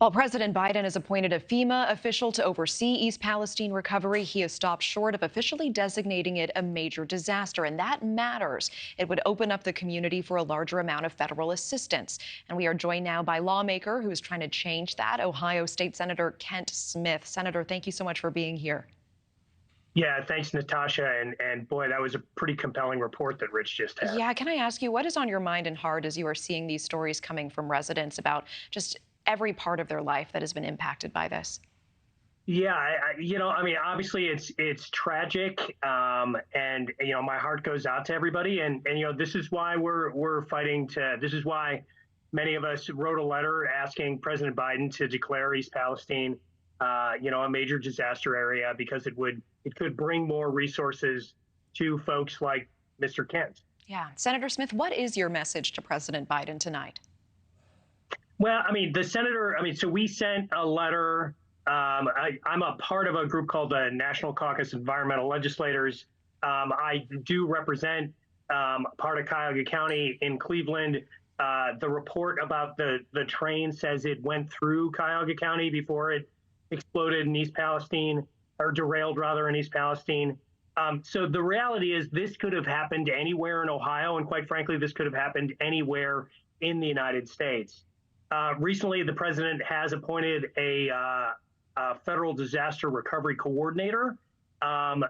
While President Biden has appointed a FEMA official to oversee East Palestine recovery, he has stopped short of officially designating it a major disaster, and that matters. It would open up the community for a larger amount of federal assistance. And we are joined now by a lawmaker who is trying to change that, Ohio State Senator Kent Smith. Senator, thank you so much for being here. Yeah, thanks, Natasha. And boy, that was a pretty compelling report that Rich just had. Yeah, can I ask you, what is on your mind and heart as you are seeing these stories coming from residents about just every part of their life that has been impacted by this? Yeah, obviously it's tragic, and my heart goes out to everybody, and this is why we're fighting to. This is why many of us wrote a letter asking President Biden to declare East Palestine, a major disaster area, because it could bring more resources to folks like Mr. Kent. Yeah, Senator Smith, what is your message to President Biden tonight? Well, the senator, so we sent a letter. I'm a part of a group called the National Caucus of Environmental Legislators. I do represent part of Cuyahoga County in Cleveland. The report about the train says it went through Cuyahoga County before it exploded in East Palestine, or derailed rather in East Palestine. So the reality is this could have happened anywhere in Ohio, and quite frankly, this could have happened anywhere in the United States. Recently, the president has appointed a federal disaster recovery coordinator. I'm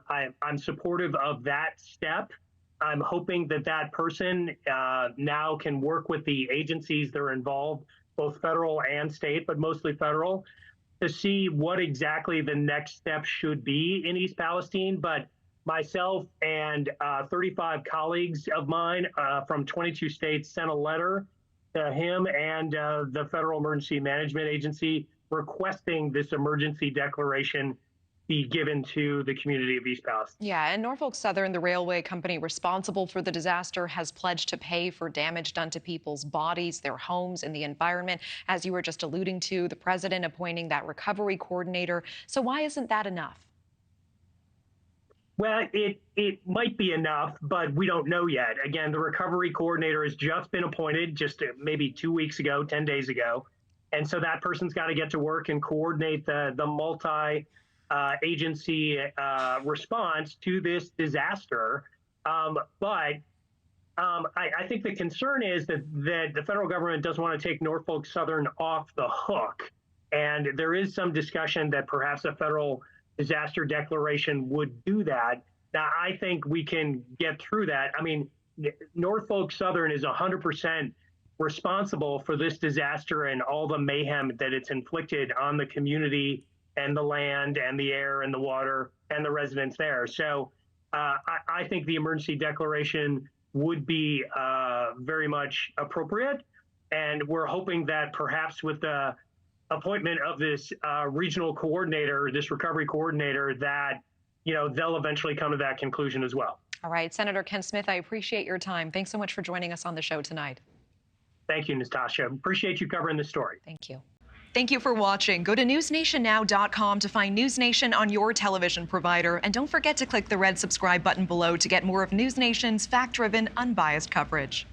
supportive of that step. I'm hoping that person now can work with the agencies that are involved, both federal and state, but mostly federal, to see what exactly the next step should be in East Palestine. But myself and 35 colleagues of mine from 22 states sent a letter to him and the Federal Emergency Management Agency requesting this emergency declaration be given to the community of East Palestine. Yeah, and Norfolk Southern, the railway company responsible for the disaster, has pledged to pay for damage done to people's bodies, their homes, and the environment. As you were just alluding to, the president appointing that recovery coordinator. So why isn't that enough? Well, it might be enough, but we don't know yet. Again, the recovery coordinator has just been appointed just maybe 2 weeks ago, 10 days ago. And so that person's got to get to work and coordinate the multi-agency response to this disaster. But I think the concern is that the federal government doesn't want to take Norfolk Southern off the hook. And there is some discussion that perhaps a federal disaster declaration would do that. Now, I think we can get through that. Norfolk Southern is 100% responsible for this disaster and all the mayhem that it's inflicted on the community and the land and the air and the water and the residents there. So I think the emergency declaration would be very much appropriate. And we're hoping that perhaps with the appointment of this regional coordinator, this recovery coordinator, that they'll eventually come to that conclusion as well. All right, Senator Kent Smith, I appreciate your time. Thanks so much for joining us on the show tonight. Thank you, Natasha. Appreciate you covering this story. Thank you. Thank you for watching. Go to newsnationnow.com to find News Nation on your television provider. And don't forget to click the red subscribe button below to get more of News Nation's fact-driven, unbiased coverage.